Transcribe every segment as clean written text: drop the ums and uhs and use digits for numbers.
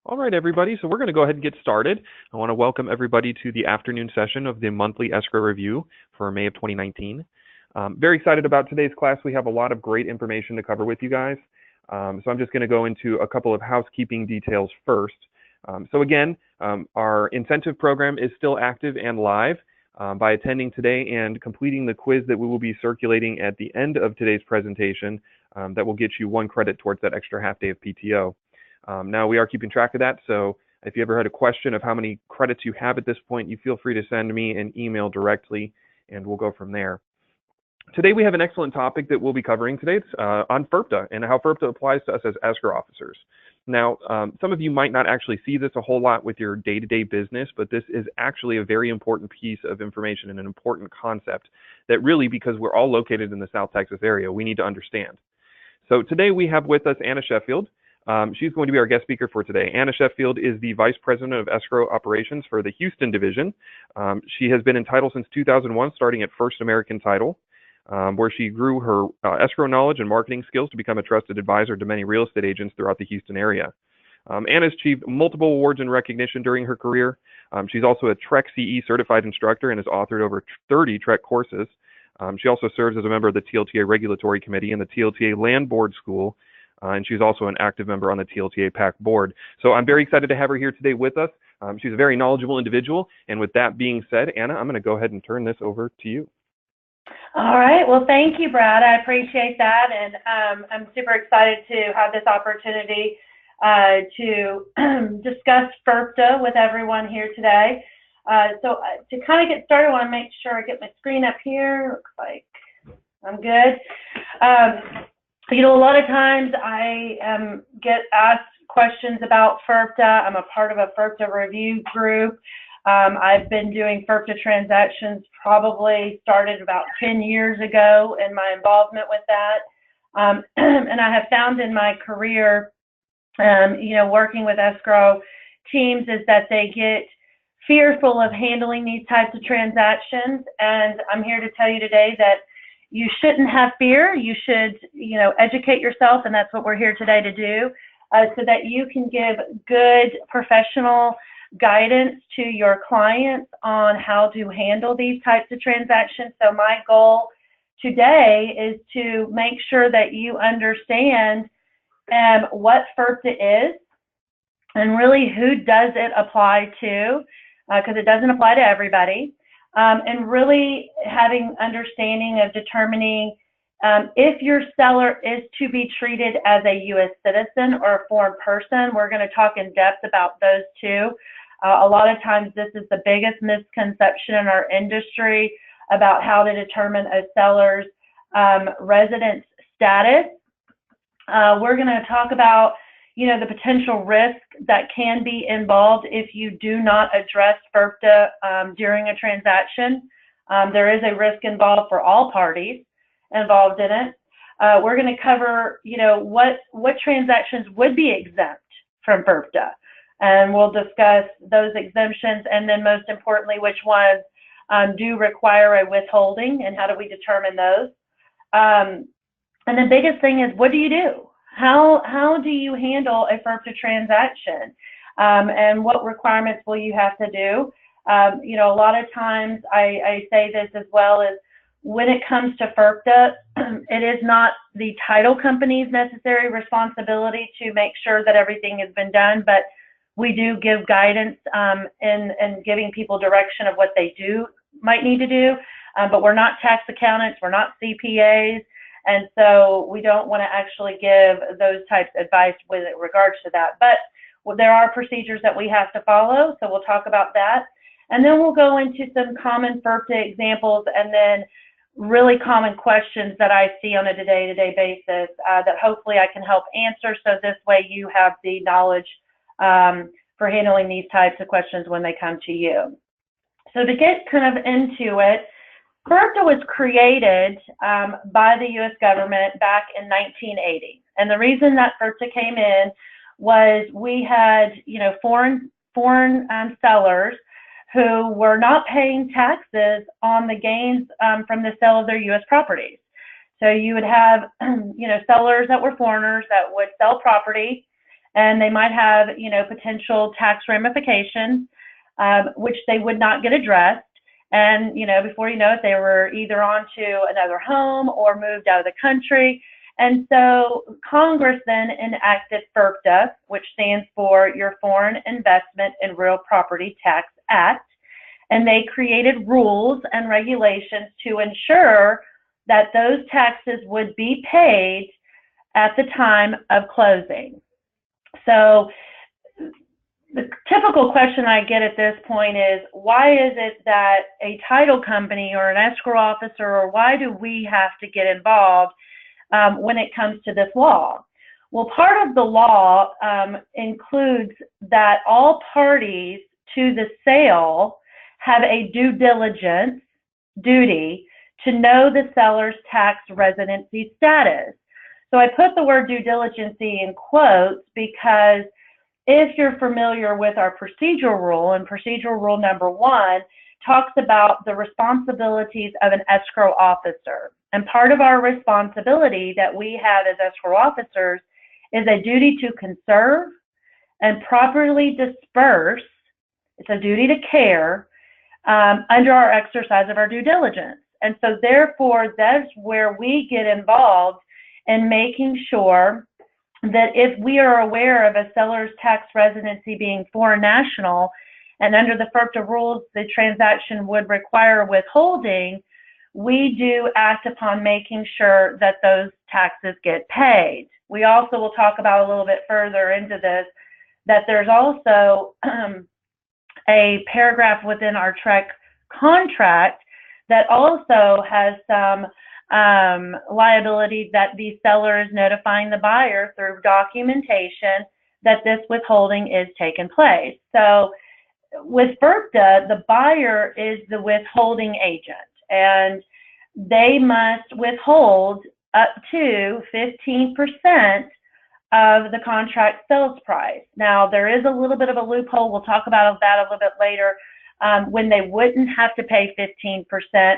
All right, everybody. So we're going to go ahead and get started. I want to welcome everybody to the afternoon session of the monthly escrow review for May of 2019. Very excited about today's class. We have a lot of great information to cover with you guys. So I'm just going to go into a couple of housekeeping details first. So again, our incentive program is still active and live. By attending today and completing the quiz that we will be circulating at the end of today's presentation, that will get you 1 credit towards that extra half day of PTO. Now we are keeping track of that, so if you ever had a question of how many credits you have at this point, you feel free to send me an email directly and we'll go from there. Today we have an excellent topic that we'll be covering today. It's on FIRPTA and how FIRPTA applies to us as escrow officers. Now, some of you might not actually see this a whole lot with your day-to-day business, but this is actually a very important piece of information and an important concept that really, because we're all located in the South Texas area, we need to understand. So today we have with us Anna Sheffield. She's going to be our guest speaker for today. Anna Sheffield is the Vice President of Escrow Operations for the Houston Division. She has been in title since 2001, starting at First American Title, where she grew her escrow knowledge and marketing skills to become a trusted advisor to many real estate agents throughout the Houston area. Anna's achieved multiple awards and recognition during her career. She's also a TREC CE certified instructor and has authored over 30 TREC courses. She also serves as a member of the TLTA Regulatory Committee and the TLTA Land Board School. And she's also an active member on the TLTA PAC board. So I'm very excited to have her here today with us. She's a very knowledgeable individual. And with that being said, Anna, I'm going to go ahead and turn this over to you. All right. Well, thank you, Brad. I appreciate that. And I'm super excited to have this opportunity to discuss FIRPTA with everyone here today. So to kind of get started, I want to make sure I get my screen up here. Looks like I'm good. You know, a lot of times I get asked questions about FIRPTA. I'm a part of a FIRPTA review group. I've been doing FIRPTA transactions, probably started about 10 years ago in my involvement with that. And I have found in my career, you know, working with escrow teams is that they get fearful of handling these types of transactions. And I'm here to tell you today that you shouldn't have fear. You should, you know, educate yourself, and that's what we're here today to do, so that you can give good professional guidance to your clients on how to handle these types of transactions. So my goal today is to make sure that you understand what FIRPTA is and really who does it apply to, because it doesn't apply to everybody. And really having understanding of determining if your seller is to be treated as a U.S. citizen or a foreign person. We're going to talk in depth about those two. A lot of times this is the biggest misconception in our industry about how to determine a seller's residence status. We're going to talk about, you know, the potential risk that can be involved if you do not address FIRPTA during a transaction. There is a risk involved for all parties involved in it. We're going to cover, you know, what transactions would be exempt from FIRPTA, and we'll discuss those exemptions, and then most importantly, which ones do require a withholding and how do we determine those. And the biggest thing is, what do you do? How do you handle a FIRPTA transaction? And what requirements will you have to do? You know, a lot of times I say this as well, is when it comes to FIRPTA, it is not the title company's necessary responsibility to make sure that everything has been done, but we do give guidance in giving people direction of what they might need to do. But we're not tax accountants, we're not CPAs. And so we don't want to actually give those types of advice with regards to that. But there are procedures that we have to follow, so we'll talk about that. And then we'll go into some common FIRPTA examples and then really common questions that I see on a day-to-day basis that hopefully I can help answer, so this way you have the knowledge for handling these types of questions when they come to you. So to get kind of into it, FIRPTA was created by the U.S. government back in 1980, and the reason that FIRPTA came in was we had, you know, foreign sellers who were not paying taxes on the gains from the sale of their U.S. properties. So you would have, you know, sellers that were foreigners that would sell property, and they might have, potential tax ramifications, which they would not get addressed. And, before you know it, they were either on to another home or moved out of the country. And so Congress then enacted FIRPTA, which stands for Your Foreign Investment in Real Property Tax Act. And they created rules and regulations to ensure that those taxes would be paid at the time of closing. So the typical question I get at this point is, why is it that a title company or an escrow officer, or why do we have to get involved when it comes to this law? Well, part of the law includes that all parties to the sale have a due diligence duty to know the seller's tax residency status. So I put the word due diligence in quotes because if you're familiar with our procedural rule, and procedural rule number 1 talks about the responsibilities of an escrow officer. And part of our responsibility that we have as escrow officers is a duty to conserve and properly disperse. It's a duty to care under our exercise of our due diligence. And so therefore, that's where we get involved in making sure that if we are aware of a seller's tax residency being foreign national, and under the FIRPTA rules, the transaction would require withholding, we do act upon making sure that those taxes get paid. We also will talk about a little bit further into this, that there's also a paragraph within our TREC contract that also has some liability that the seller is notifying the buyer through documentation that this withholding is taking place. So with FIRPTA, the buyer is the withholding agent, and they must withhold up to 15% of the contract sales price. Now, there is a little bit of a loophole. We'll talk about that a little bit later, when they wouldn't have to pay 15%.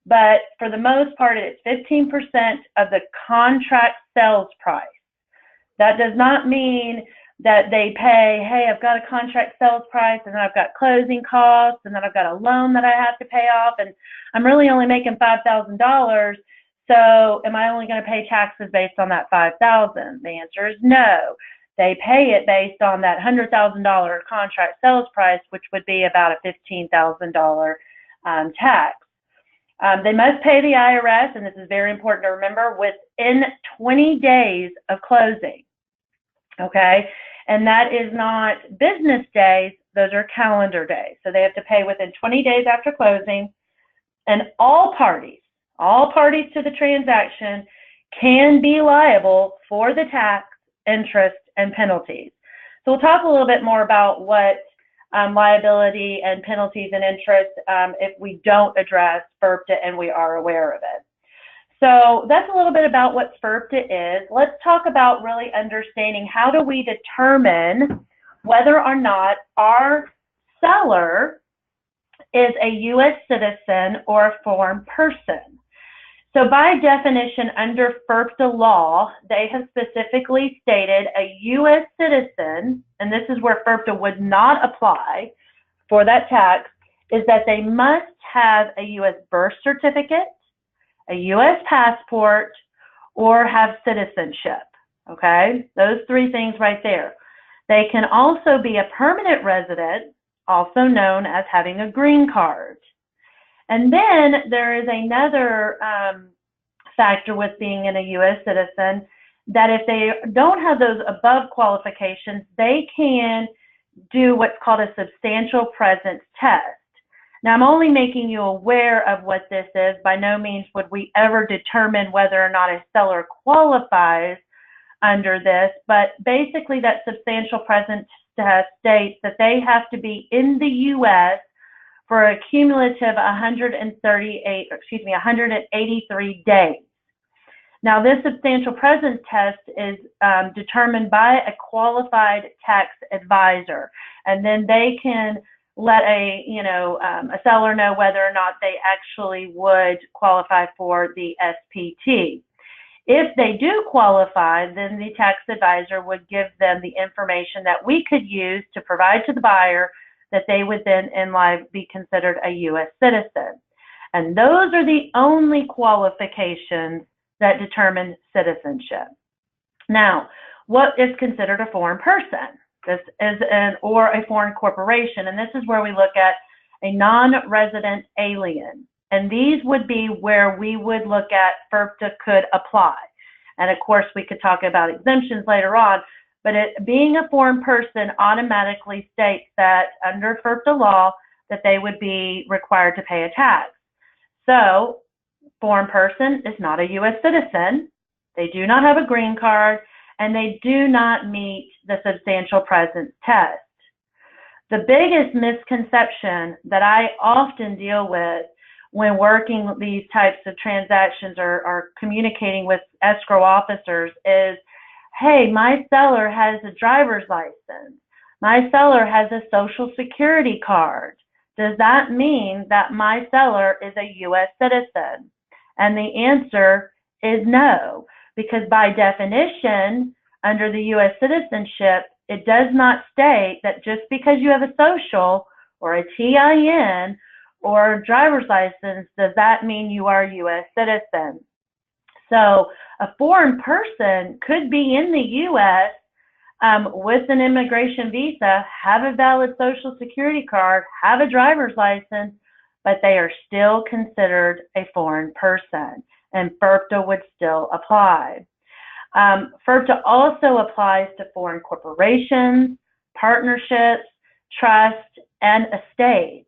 But for the most part, it's 15% of the contract sales price. That does not mean that they pay, hey, I've got a contract sales price, and then I've got closing costs, and then I've got a loan that I have to pay off, and I'm really only making $5,000. So am I only going to pay taxes based on that $5,000? The answer is no. They pay it based on that $100,000 contract sales price, which would be about a $15,000 tax. They must pay the IRS, and this is very important to remember, within 20 days of closing, okay? And that is not business days, those are calendar days. So they have to pay within 20 days after closing, and all parties to the transaction can be liable for the tax, interest, and penalties. So we'll talk a little bit more about what liability and penalties and interest if we don't address FIRPTA and we are aware of it. So that's a little bit about what FIRPTA is. Let's talk about really understanding how do we determine whether or not our seller is a U.S. citizen or a foreign person. So by definition, under FIRPTA law, they have specifically stated a U.S. citizen, and this is where FIRPTA would not apply for that tax, is that they must have a U.S. birth certificate, a U.S. passport, or have citizenship, okay? Those three things right there. They can also be a permanent resident, also known as having a green card. And then there is another factor with being in a U.S. citizen, that if they don't have those above qualifications, they can do what's called a substantial presence test. Now, I'm only making you aware of what this is. By no means would we ever determine whether or not a seller qualifies under this, but basically that substantial presence test states that they have to be in the U.S. for a cumulative 183 days. Now, this substantial presence test is determined by a qualified tax advisor, and then they can let a seller know whether or not they actually would qualify for the SPT. If they do qualify, then the tax advisor would give them the information that we could use to provide to the buyer that they would then in life be considered a U.S. citizen. And those are the only qualifications that determine citizenship. Now, what is considered a foreign person? This is or a foreign corporation, and this is where we look at a non-resident alien. And these would be where we would look at FIRPTA could apply. And of course, we could talk about exemptions later on, but being a foreign person automatically states that under FIRPTA law that they would be required to pay a tax. So, foreign person is not a U.S. citizen, they do not have a green card, and they do not meet the substantial presence test. The biggest misconception that I often deal with when working these types of transactions or communicating with escrow officers is, hey, my seller has a driver's license. My seller has a social security card. Does that mean that my seller is a U.S. citizen? And the answer is no, because by definition, under the U.S. citizenship, it does not state that just because you have a social or a TIN or a driver's license, does that mean you are a U.S. citizen? So a foreign person could be in the U.S. With an immigration visa, have a valid social security card, have a driver's license, but they are still considered a foreign person, and FIRPTA would still apply. FIRPTA also applies to foreign corporations, partnerships, trusts, and estates.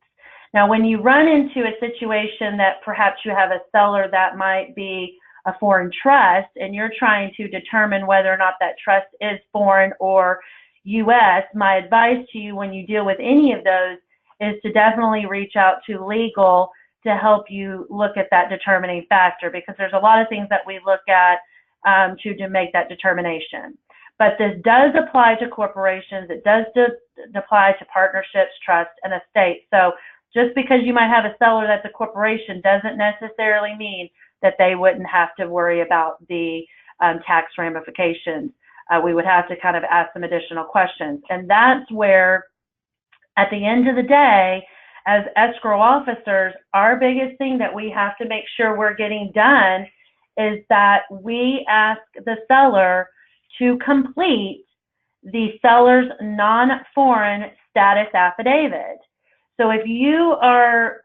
Now, when you run into a situation that perhaps you have a seller that might be a foreign trust and you're trying to determine whether or not that trust is foreign or U.S., my advice to you when you deal with any of those is to definitely reach out to legal to help you look at that determining factor, because there's a lot of things that we look at to make that determination. But this does apply to corporations. It does apply to partnerships, trusts, and estates. So just because you might have a seller that's a corporation doesn't necessarily mean that they wouldn't have to worry about the tax ramifications. We would have to kind of ask some additional questions. And that's where, at the end of the day, as escrow officers, our biggest thing that we have to make sure we're getting done is that we ask the seller to complete the seller's non-foreign status affidavit. So if you are,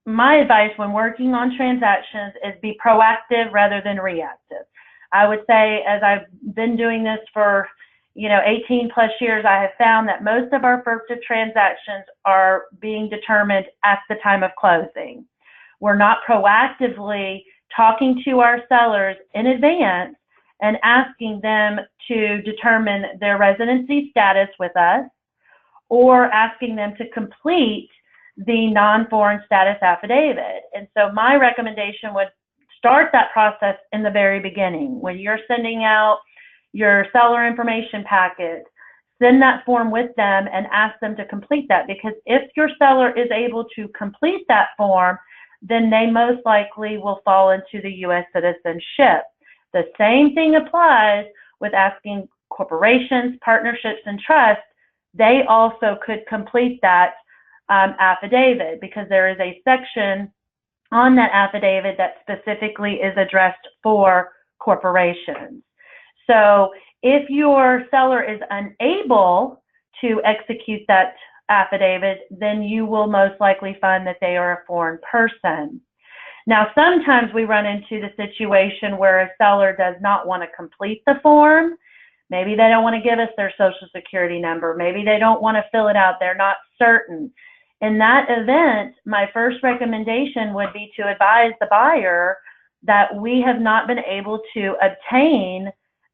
my advice when working on transactions is be proactive rather than reactive. I would say, as I've been doing this for 18 plus years, I have found that most of our FIRPTA transactions are being determined at the time of closing. We're not proactively talking to our sellers in advance and asking them to determine their residency status with us, or asking them to complete the non-foreign status affidavit. And so my recommendation would start that process in the very beginning. When you're sending out your seller information packet, send that form with them and ask them to complete that, because if your seller is able to complete that form, then they most likely will fall into the U.S. citizenship. The same thing applies with asking corporations, partnerships, and trusts. They also could complete that affidavit, because there is a section on that affidavit that specifically is addressed for corporations. So if your seller is unable to execute that affidavit, then you will most likely find that they are a foreign person. Now, sometimes we run into the situation where a seller does not want to complete the form. Maybe they don't want to give us their social security number. Maybe they don't want to fill it out. They're not certain. In that event, my first recommendation would be to advise the buyer that we have not been able to obtain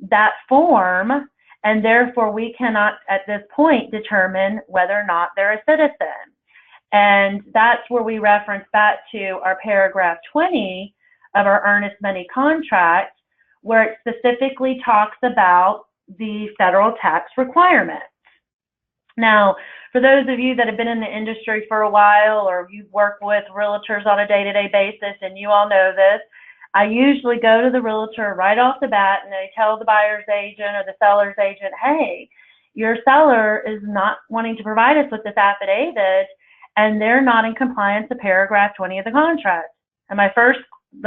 that form, and therefore we cannot at this point determine whether or not they're a citizen. And that's where we reference back to our paragraph 20 of our earnest money contract, where it specifically talks about the federal tax requirements. Now, for those of you that have been in the industry for a while, or you've worked with realtors on a day-to-day basis, and you all know this, I usually go to the realtor right off the bat and I tell the buyer's agent or the seller's agent, hey, your seller is not wanting to provide us with this affidavit and they're not in compliance with paragraph 20 of the contract. And the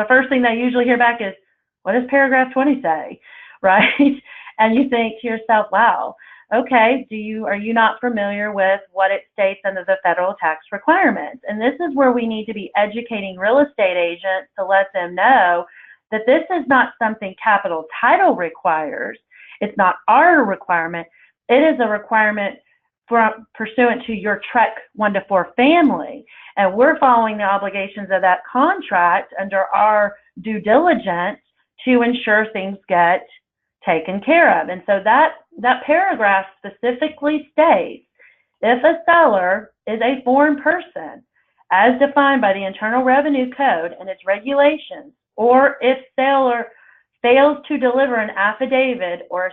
first thing that I usually hear back is, what does paragraph 20 say? Right? And you think to yourself, wow, okay, are you not familiar with what it states under the federal tax requirements? And this is where we need to be educating real estate agents to let them know that this is not something capital title requires. It's not our requirement. It is a requirement pursuant to your TREC 1 to 4 family. And we're following the obligations of that contract under our due diligence to ensure things get taken care of. And so that paragraph specifically states, if a seller is a foreign person, as defined by the Internal Revenue Code and its regulations, or if seller fails to deliver an affidavit or a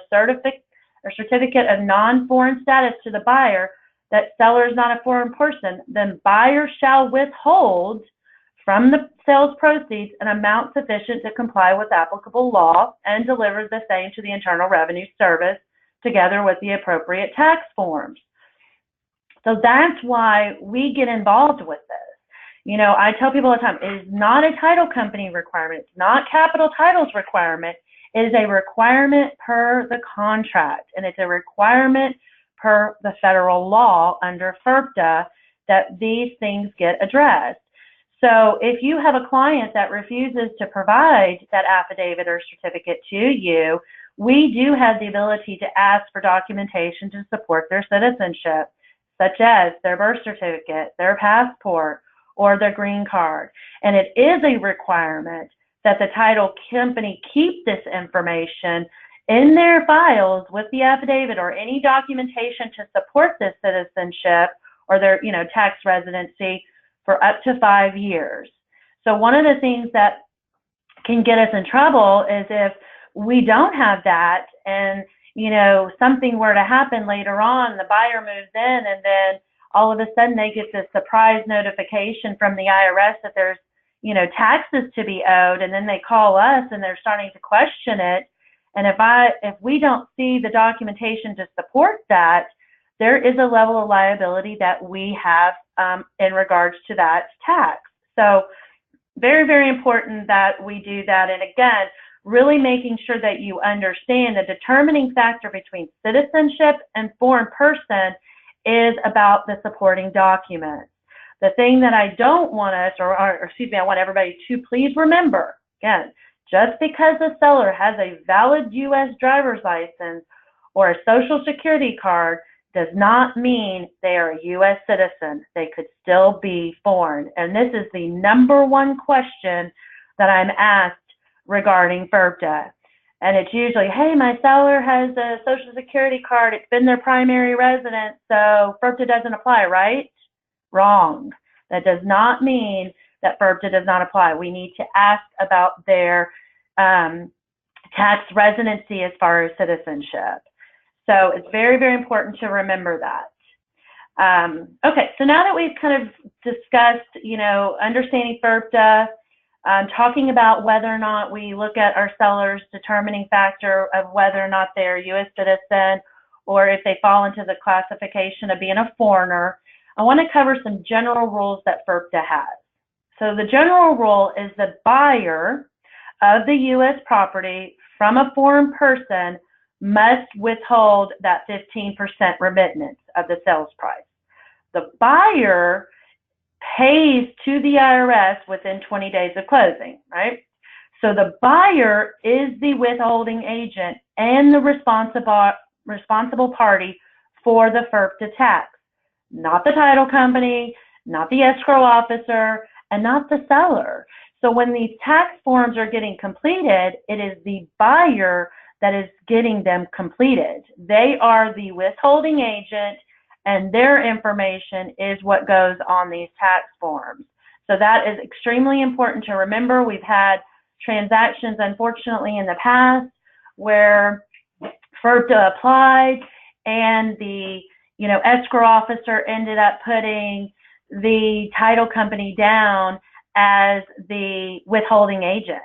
certificate of non-foreign status to the buyer that seller is not a foreign person, then buyer shall withhold from the sales proceeds an amount sufficient to comply with applicable law and deliver the same to the Internal Revenue Service together with the appropriate tax forms. So that's why we get involved with this. You know, I tell people all the time, it is not a title company requirement. It's not capital titles requirement. It is a requirement per the contract, and it's a requirement per the federal law under FIRPTA that these things get addressed. So if you have a client that refuses to provide that affidavit or certificate to you, we do have the ability to ask for documentation to support their citizenship, such as their birth certificate, their passport, or their green card. And it is a requirement that the title company keep this information in their files with the affidavit or any documentation to support this citizenship or their, tax residency for up to 5 years. So one of the things that can get us in trouble is if we don't have that and, something were to happen later on, the buyer moves in and then all of a sudden they get this surprise notification from the IRS that there's, taxes to be owed, and then they call us and they're starting to question it. And if we don't see the documentation to support that, there is a level of liability that we have in regards to that tax. So very, very important that we do that. And again, really making sure that you understand the determining factor between citizenship and foreign person is about the supporting documents. The thing that I don't want us, I want everybody to please remember, again, just because a seller has a valid U.S. driver's license or a social security card does not mean they are a U.S. citizen. They could still be foreign. And this is the #1 question that I'm asked regarding FIRPTA. And it's usually, hey, my seller has a social security card. It's been their primary residence, so FIRPTA doesn't apply, right? Wrong. That does not mean that FIRPTA does not apply. We need to ask about their tax residency as far as citizenship. So it's very, very important to remember that. Okay, so now that we've kind of discussed, understanding FIRPTA, talking about whether or not we look at our seller's determining factor of whether or not they're a U.S. citizen or if they fall into the classification of being a foreigner, I want to cover some general rules that FIRPTA has. So the general rule is the buyer of the U.S. property from a foreign person must withhold that 15% remittance of the sales price. The buyer pays to the IRS within 20 days of closing, right? So the buyer is the withholding agent and the responsible party for the FIRPTA tax, not the title company, not the escrow officer, and not the seller. So when these tax forms are getting completed, it is the buyer that is getting them completed. They are the withholding agent, and their information is what goes on these tax forms. So that is extremely important to remember. We've had transactions, unfortunately, in the past where FIRPTA applied and the escrow officer ended up putting the title company down as the withholding agent.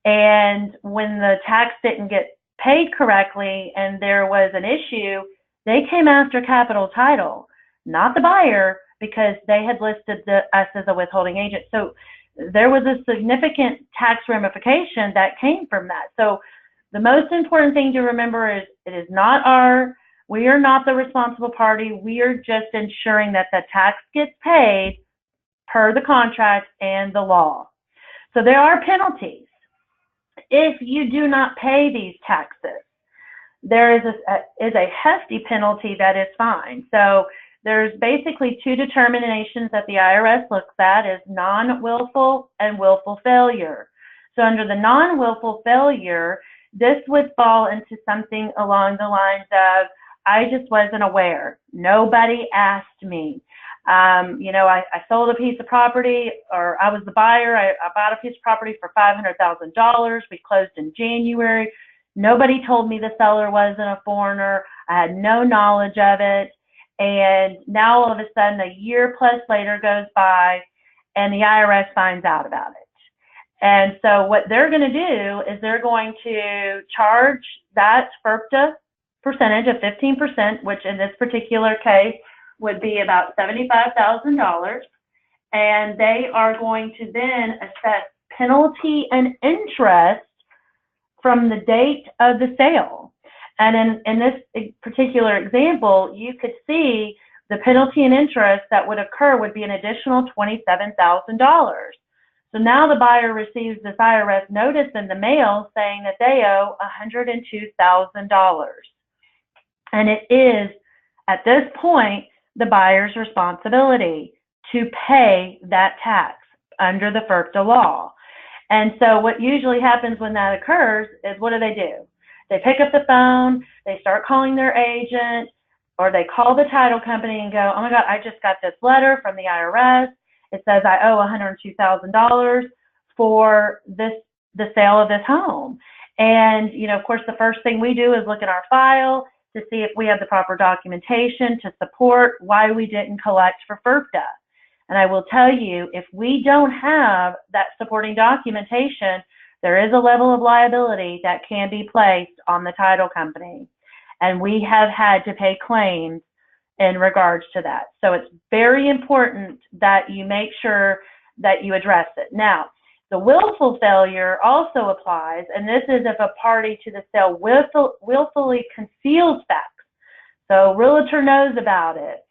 And when the tax didn't get paid correctly and there was an issue, they came after Capital Title, not the buyer, because they had listed us as a withholding agent. So there was a significant tax ramification that came from that. So the most important thing to remember is we are not the responsible party. We are just ensuring that the tax gets paid per the contract and the law. So there are penalties if you do not pay these taxes. There is a hefty penalty that is fined. So there's basically two determinations that the IRS looks at, is non-willful and willful failure. So under the non-willful failure, this would fall into something along the lines of, I just wasn't aware. Nobody asked me. I sold a piece of property, or I was the buyer. I bought a piece of property for $500,000. We closed in January. Nobody told me the seller wasn't a foreigner. I had no knowledge of it. And now all of a sudden, a year plus later goes by, and the IRS finds out about it. And so what they're going to do is they're going to charge that FIRPTA percentage of 15%, which in this particular case would be about $75,000. And they are going to then assess penalty and interest from the date of the sale. And in this particular example, you could see the penalty and interest that would occur would be an additional $27,000. So now the buyer receives this IRS notice in the mail saying that they owe $102,000. And it is, at this point, the buyer's responsibility to pay that tax under the FIRPTA law. And so what usually happens when that occurs is, what do? They pick up the phone, they start calling their agent, or they call the title company and go, oh my God, I just got this letter from the IRS. It says I owe $102,000 for the sale of this home. And, of course, the first thing we do is look at our file to see if we have the proper documentation to support why we didn't collect for FIRPTA. And I will tell you, if we don't have that supporting documentation, there is a level of liability that can be placed on the title company. And we have had to pay claims in regards to that. So it's very important that you make sure that you address it. Now, the willful failure also applies, and this is if a party to the sale willfully conceals facts. So realtor knows about it.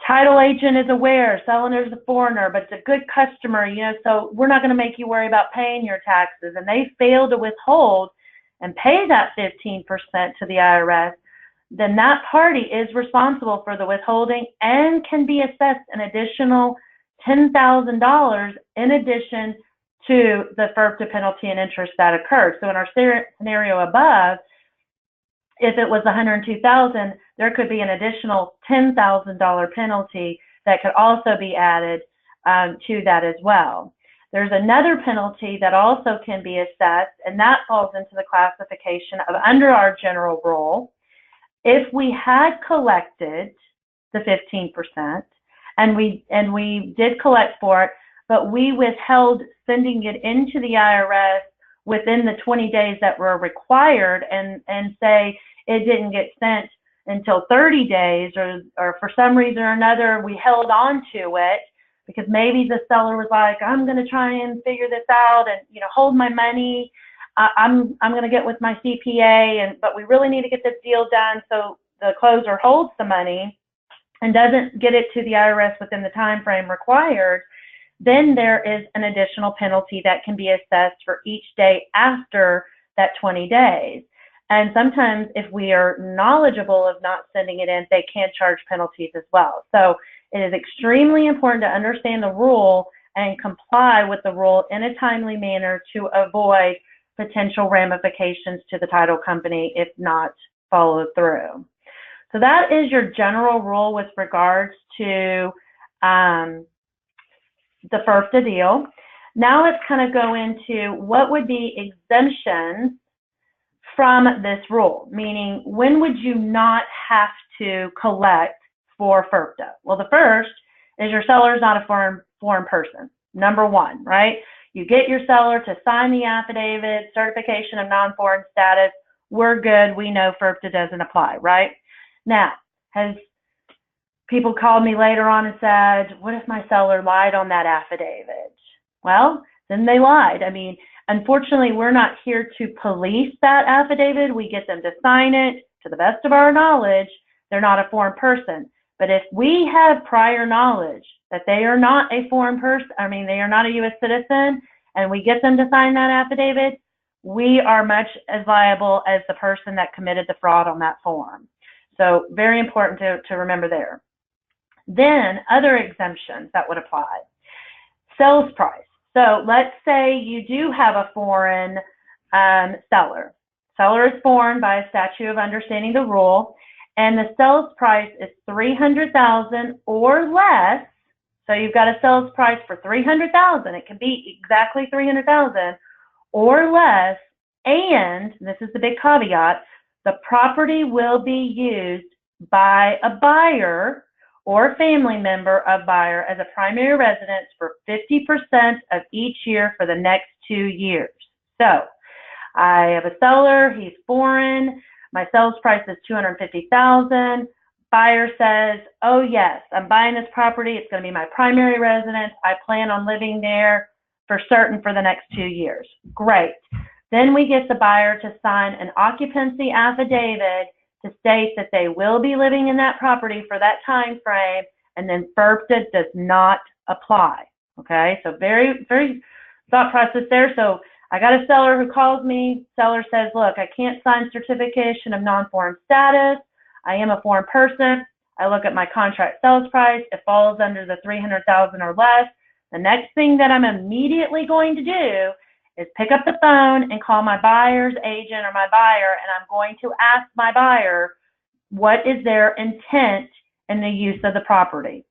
Title agent is aware, seller is a foreigner, but it's a good customer, so we're not going to make you worry about paying your taxes. And they fail to withhold and pay that 15% to the IRS, then that party is responsible for the withholding and can be assessed an additional $10,000 in addition to the FIRPTA penalty and interest that occurred. So in our scenario above, if it was $102,000, there could be an additional $10,000 penalty that could also be added to that as well. There's another penalty that also can be assessed, and that falls into the classification of under our general rule. If we had collected the 15%, and we did collect for it, but we withheld sending it into the IRS within the 20 days that were required, and say it didn't get sent until 30 days, or for some reason or another we held on to it because maybe the seller was like, I'm going to try and figure this out and hold my money. I'm going to get with my CPA, but we really need to get this deal done. So the closer holds the money and doesn't get it to the IRS within the time frame required. Then there is an additional penalty that can be assessed for each day after that 20 days. And sometimes if we are knowledgeable of not sending it in, they can charge penalties as well. So it is extremely important to understand the rule and comply with the rule in a timely manner to avoid potential ramifications to the title company if not followed through. So that is your general rule with regards to the FIRPTA deal. Now let's kind of go into what would be exemptions from this rule, meaning when would you not have to collect for FIRPTA? Well, the first is your seller is not a foreign person, number one, right? you get your seller to sign the affidavit, certification of non-foreign status, we're good. We know FIRPTA doesn't apply, right? Now, has people called me later on and said, what if my seller lied on that affidavit? Well, then they lied. I mean, unfortunately, we're not here to police that affidavit. We get them to sign it. To the best of our knowledge, they're not a foreign person. But if we have prior knowledge that they are not a foreign person, I mean, they are not a U.S. citizen, and we get them to sign that affidavit, we are much as liable as the person that committed the fraud on that form. So very important to remember there. Then other exemptions that would apply. Sales price. So let's say you do have a foreign seller. Seller is foreign by a statute of understanding the rule, and the sales price is $300,000 or less. So you've got a sales price for $300,000. It can be exactly $300,000 or less, and this is the big caveat, the property will be used by a buyer or family member of buyer as a primary residence for 50% of each year for the next 2 years. So I have a seller, he's foreign, my sales price is $250,000. Buyer says, oh yes, I'm buying this property, it's going to be my primary residence, I plan on living there for certain for the next 2 years. Great. Then we get the buyer to sign an occupancy affidavit to state that they will be living in that property for that time frame, and then FIRPTA does not apply. Okay, so very thought process there. So I got a seller who calls me. Seller says, look, I can't sign certification of non-foreign status. I am a foreign person. I look at my contract sales price. It falls under the $300,000 or less. The next thing that I'm immediately going to do is pick up the phone and call my buyer's agent or my buyer, and I'm going to ask my buyer, what is their intent in the use of the property?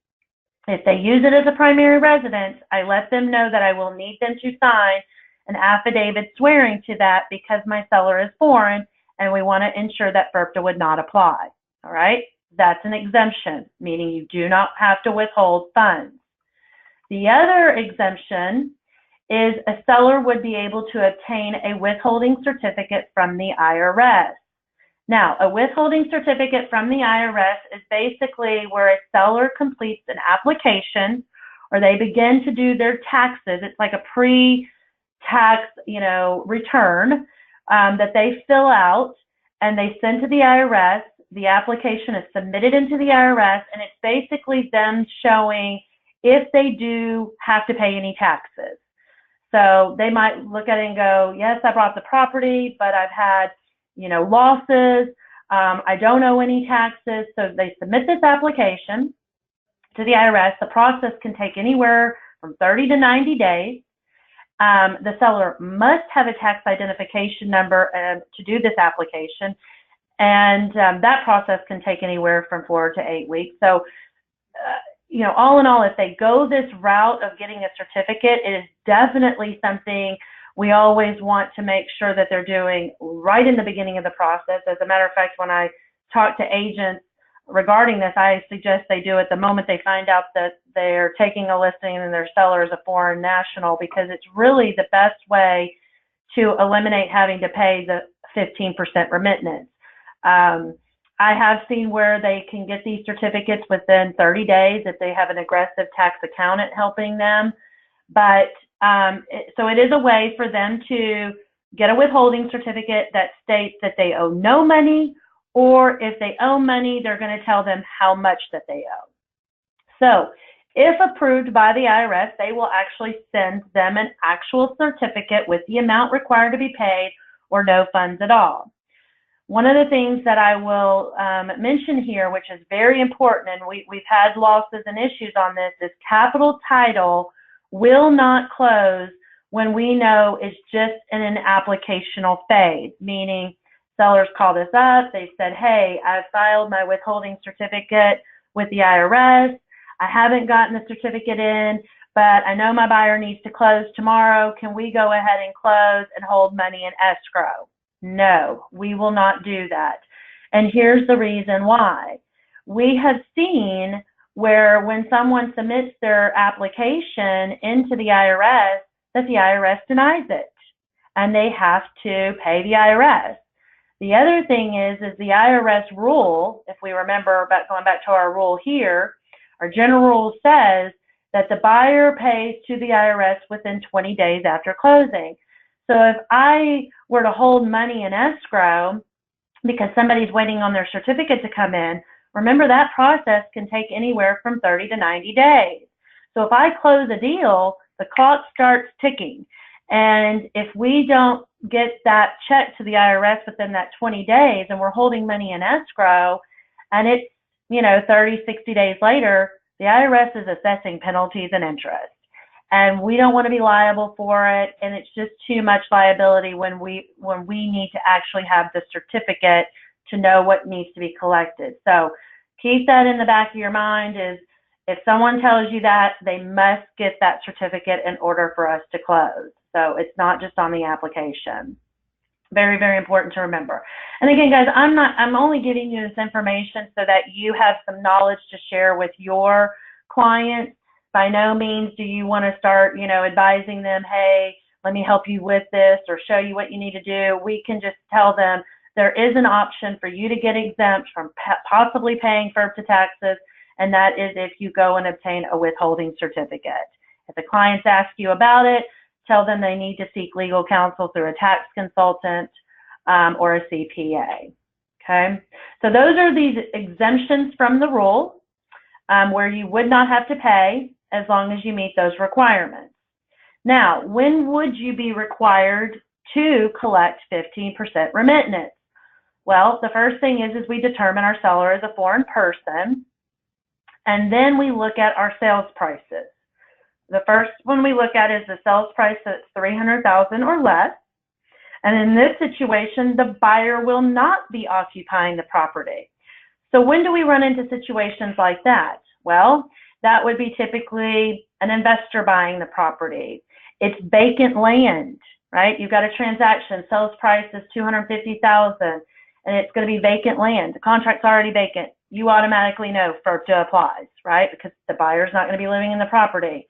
If they use it as a primary residence, I let them know that I will need them to sign an affidavit swearing to that because my seller is foreign, and we want to ensure that FIRPTA would not apply. All right? That's an exemption, meaning you do not have to withhold funds. The other exemption is a seller would be able to obtain a withholding certificate from the IRS. Now, a withholding certificate from the IRS is basically where a seller completes an application or they begin to do their taxes. It's like a pre-tax, return that they fill out and they send to the IRS. The application is submitted into the IRS, and it's basically them showing if they do have to pay any taxes. So they might look at it and go, yes, I bought the property, but I've had, losses. I don't owe any taxes. So they submit this application to the IRS. The process can take anywhere from 30 to 90 days. The seller must have a tax identification number to do this application. And that process can take anywhere from 4 to 8 weeks. So, all in all, if they go this route of getting a certificate, it is definitely something we always want to make sure that they're doing right in the beginning of the process. As a matter of fact, when I talk to agents regarding this, I suggest they do it the moment they find out that they're taking a listing and their seller is a foreign national, because it's really the best way to eliminate having to pay the 15% remittance. I have seen where they can get these certificates within 30 days if they have an aggressive tax accountant helping them. But so it is a way for them to get a withholding certificate that states that they owe no money, or if they owe money, they're going to tell them how much that they owe. So if approved by the IRS, they will actually send them an actual certificate with the amount required to be paid or no funds at all. One of the things that I will mention here, which is very important, and we've had losses and issues on this, is capital title will not close when we know it's just in an applicational phase, meaning sellers called us up, they said, hey, I filed my withholding certificate with the IRS, I haven't gotten the certificate in, but I know my buyer needs to close tomorrow, can we go ahead and close and hold money in escrow? No, we will not do that. And here's the reason why. We have seen where when someone submits their application into the IRS, that the IRS denies it, and they have to pay the IRS. The other thing is the IRS rule, if we remember about going back to our rule here, our general rule says that the buyer pays to the IRS within 20 days after closing. So if I were to hold money in escrow because somebody's waiting on their certificate to come in, remember that process can take anywhere from 30 to 90 days. So if I close a deal, the clock starts ticking. And if we don't get that check to the IRS within that 20 days and we're holding money in escrow and it's, 30, 60 days later, the IRS is assessing penalties and interest. And we don't want to be liable for it, and it's just too much liability when we need to actually have the certificate to know what needs to be collected. So keep that in the back of your mind, is if someone tells you that, they must get that certificate in order for us to close. So it's not just on the application. Very, very important to remember. And again, guys, I'm only giving you this information so that you have some knowledge to share with your clients. By no means do you want to start, advising them, hey, let me help you with this or show you what you need to do. We can just tell them there is an option for you to get exempt from possibly paying FIRPTA taxes, and that is if you go and obtain a withholding certificate. If the clients ask you about it, tell them they need to seek legal counsel through a tax consultant or a CPA. Okay, so those are these exemptions from the rule where you would not have to pay as long as you meet those requirements. Now, when would you be required to collect 15% remittance? Well, the first thing is we determine our seller is a foreign person, and then we look at our sales prices. The first one we look at is the sales price that's $300,000 or less. And in this situation, the buyer will not be occupying the property. So when do we run into situations like that? Well, that would be typically an investor buying the property. It's vacant land, right? You've got a transaction, sales price is $250,000, and it's going to be vacant land. The contract's already vacant. You automatically know FIRPTA applies, right? Because the buyer's not going to be living in the property.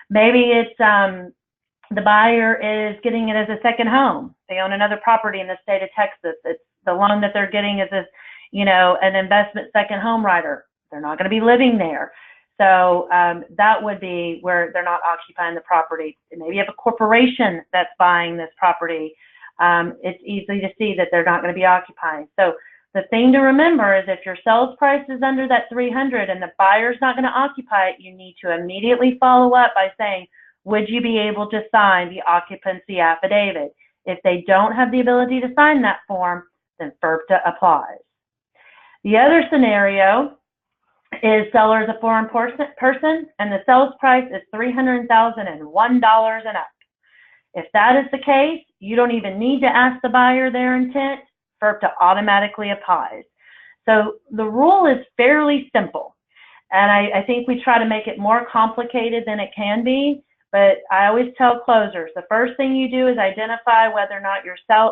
Maybe it's the buyer is getting it as a second home. They own another property in the state of Texas. It's the loan that they're getting is an investment second home rider. They're not going to be living there. So that would be where they're not occupying the property. Maybe you have a corporation that's buying this property. It's easy to see that they're not going to be occupying. So the thing to remember is if your sales price is under that 300 and the buyer's not going to occupy it, you need to immediately follow up by saying, would you be able to sign the occupancy affidavit? If they don't have the ability to sign that form, then FIRPTA applies. The other scenario is seller is a foreign person and the sales price is $300,001 and up. If that is the case, you don't even need to ask the buyer their intent. FIRPTA automatically applies. So the rule is fairly simple, and I think we try to make it more complicated than it can be, but I always tell closers, the first thing you do is identify whether or not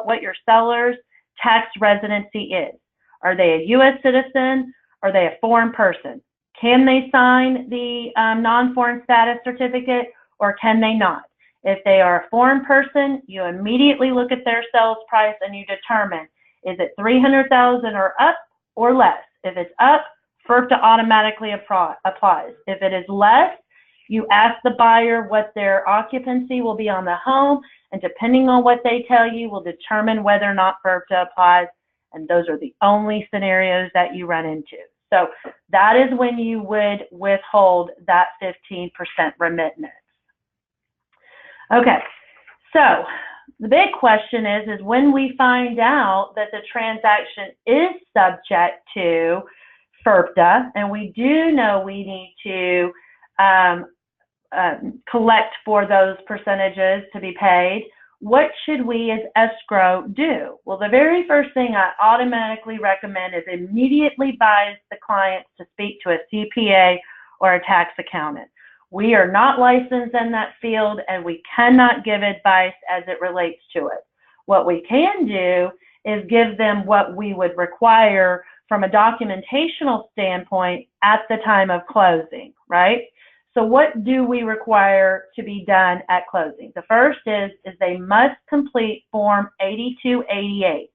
what your seller's tax residency is. Are they a U.S. citizen? Are they a foreign person? Can they sign the non-foreign status certificate, or can they not? If they are a foreign person, you immediately look at their sales price and you determine, is it $300,000 or up or less? If it's up, FIRPTA automatically applies. If it is less, you ask the buyer what their occupancy will be on the home, and depending on what they tell you, will determine whether or not FIRPTA applies, and those are the only scenarios that you run into. So that is when you would withhold that 15% remittance. Okay, so the big question is when we find out that the transaction is subject to FIRPTA, and we do know we need to collect for those percentages to be paid, what should we as escrow do? Well, the very first thing I automatically recommend is immediately advise the clients to speak to a CPA or a tax accountant. We are not licensed in that field, and we cannot give advice as it relates to it. What we can do is give them what we would require from a documentational standpoint at the time of closing, right? So what do we require to be done at closing? The first is they must complete Form 8288.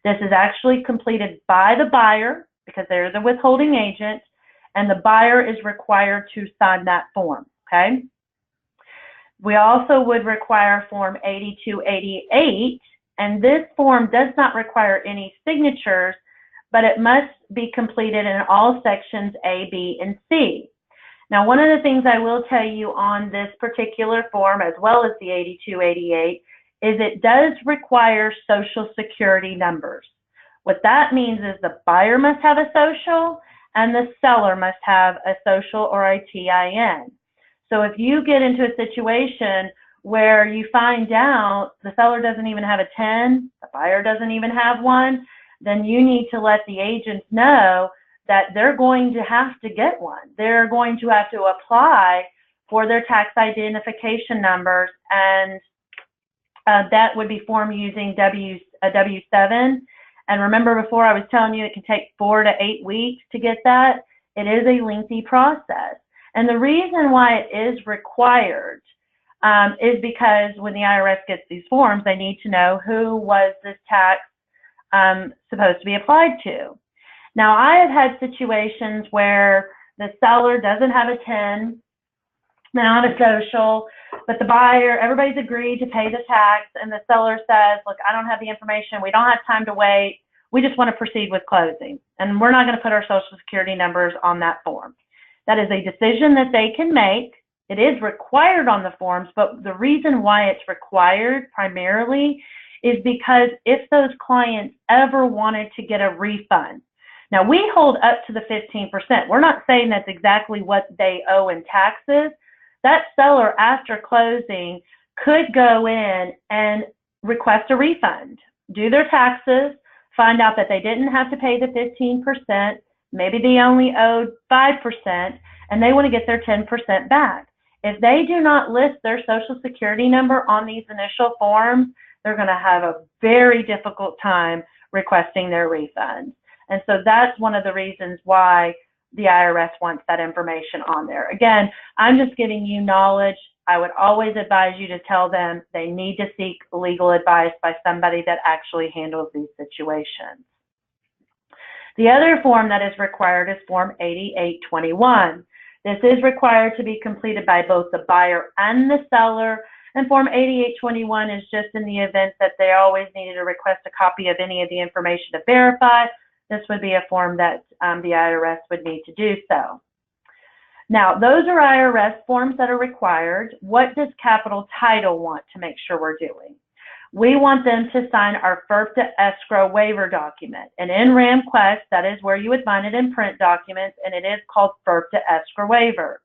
This is actually completed by the buyer because they're the withholding agent, and the buyer is required to sign that form, okay? We also would require Form 8288, and this form does not require any signatures, but it must be completed in all sections A, B, and C. Now, one of the things I will tell you on this particular form, as well as the 8288, is it does require social security numbers. What that means is the buyer must have a social and the seller must have a social or a TIN. So if you get into a situation where you find out the seller doesn't even have a TIN, the buyer doesn't even have one, then you need to let the agents know that they're going to have to get one. They're going to have to apply for their tax identification numbers, and that would be formed using a W-7. And remember, before I was telling you it can take 4 to 8 weeks to get that. It is a lengthy process. And the reason why it is required is because when the IRS gets these forms, they need to know who was this tax supposed to be applied to. Now, I have had situations where the seller doesn't have a TIN, not a social, but the buyer, everybody's agreed to pay the tax, and the seller says, look, I don't have the information, we don't have time to wait, we just want to proceed with closing, and we're not going to put our social security numbers on that form. That is a decision that they can make. It is required on the forms, but the reason why it's required primarily is because if those clients ever wanted to get a refund, now we hold up to the 15%. We're not saying that's exactly what they owe in taxes. That seller, after closing, could go in and request a refund, do their taxes, find out that they didn't have to pay the 15%, maybe they only owed 5%, and they want to get their 10% back. If they do not list their social security number on these initial forms, they're going to have a very difficult time requesting their refunds. And so that's one of the reasons why the IRS wants that information on there. Again, I'm just giving you knowledge. I would always advise you to tell them they need to seek legal advice by somebody that actually handles these situations. The other form that is required is Form 8821. This is required to be completed by both the buyer and the seller, and Form 8821 is just in the event that they always needed to request a copy of any of the information to verify. This would be a form that the IRS would need to do so. Now, those are IRS forms that are required. What does Capital Title want to make sure we're doing? We want them to sign our FIRPTA escrow waiver document. And in RamQuest, that is where you would find it in print documents, and it is called FIRPTA escrow waiver.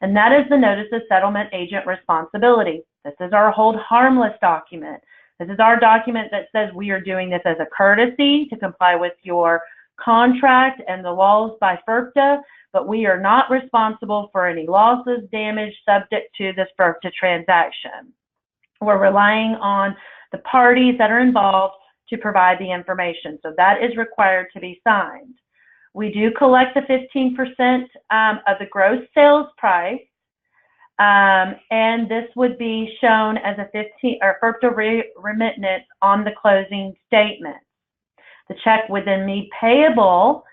And that is the Notice of Settlement Agent Responsibility. This is our hold harmless document. This is our document that says we are doing this as a courtesy to comply with your contract and the laws by FIRPTA, but we are not responsible for any losses, damage subject to this FIRPTA transaction. We're relying on the parties that are involved to provide the information, so that is required to be signed. We do collect the 15% of the gross sales price, and this would be shown as a FIRPTA remittance on the closing statement. The check would then be payable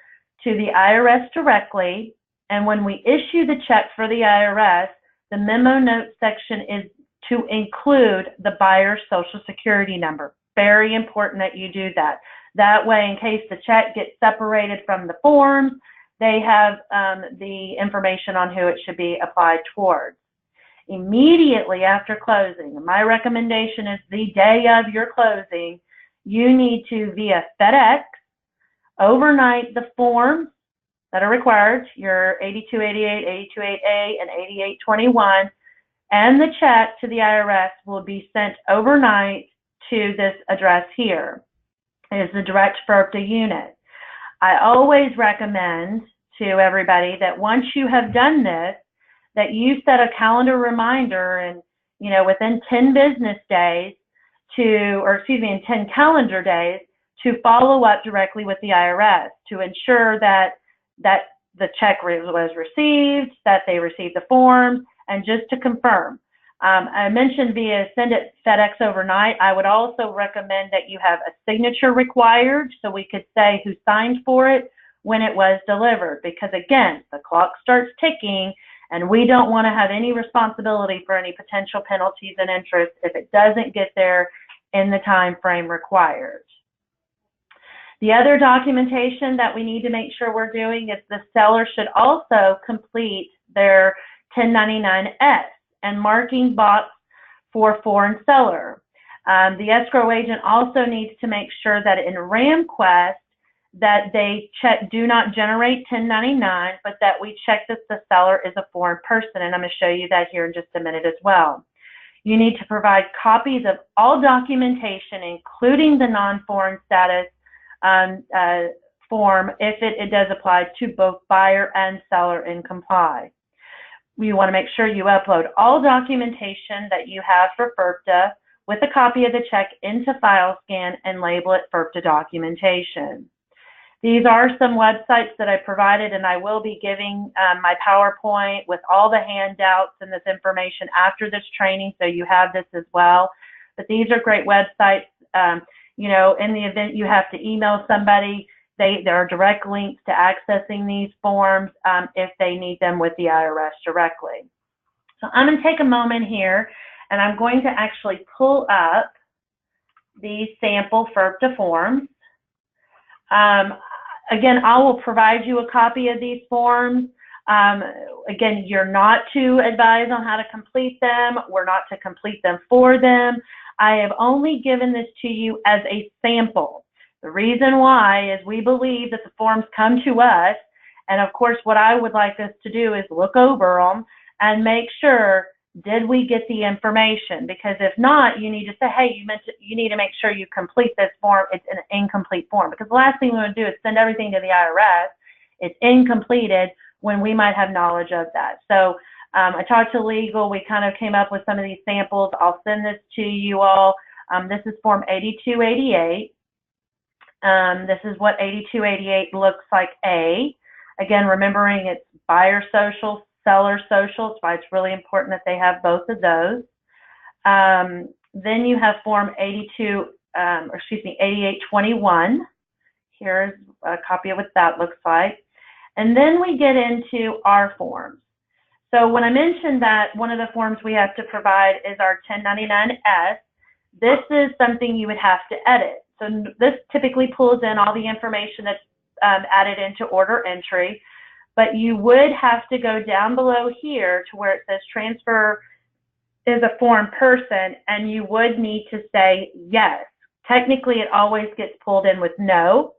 to the IRS directly, and when we issue the check for the IRS, the memo note section is to include the buyer's social security number. Very important that you do that. That way, in case the check gets separated from the forms, they have the information on who it should be applied towards. Immediately after closing, my recommendation is the day of your closing, you need to, via FedEx, overnight the forms that are required, your 8288, 8288, and 8821, and the check to the IRS will be sent overnight to this address here. It is the direct FIRPTA unit. I always recommend to everybody that once you have done this, that you set a calendar reminder and, you know, within 10 business days in 10 calendar days to follow up directly with the IRS to ensure that the check was received, that they received the forms, and just to confirm. I mentioned via send it FedEx overnight. I would also recommend that you have a signature required so we could say who signed for it when it was delivered, because again, the clock starts ticking and we don't want to have any responsibility for any potential penalties and interest if it doesn't get there in the time frame required. The other documentation that we need to make sure we're doing is the seller should also complete their 1099-S and marking box for foreign seller. The escrow agent also needs to make sure that in RamQuest that they do not generate 1099, but that we check that the seller is a foreign person, and I'm going to show you that here in just a minute as well. You need to provide copies of all documentation, including the non-foreign status form, if it does apply to both buyer and seller in comply. You want to make sure you upload all documentation that you have for FIRPTA with a copy of the check into FileScan and label it FIRPTA documentation. These are some websites that I provided, and I will be giving my PowerPoint with all the handouts and this information after this training, so you have this as well. But these are great websites. You know, in the event you have to email somebody, there are direct links to accessing these forms if they need them with the IRS directly. So I'm going to take a moment here, and I'm going to actually pull up these sample FIRPTA forms. Again, I will provide you a copy of these forms. Again, you're not to advise on how to complete them. We're not to complete them for them. I have only given this to you as a sample. The reason why is we believe that the forms come to us, and of course what I would like us to do is look over them and make sure, did we get the information? Because if not, you need to say, hey, you need to make sure you complete this form. It's an incomplete form, because the last thing we want to do is send everything to the IRS. It's incompleted when we might have knowledge of that. So I talked to legal. We kind of came up with some of these samples. I'll send this to you all. This is Form 8288. This is what 8288 looks like A. Again, remembering it's buyer social, seller social, so it's really important that they have both of those. Then you have Form 8821. Here's a copy of what that looks like. And then we get into our forms. So when I mentioned that one of the forms we have to provide is our 1099-S, this is something you would have to edit. So this typically pulls in all the information that's added into order entry, but you would have to go down below here to where it says transfer is a foreign person, and you would need to say yes. Technically, it always gets pulled in with no,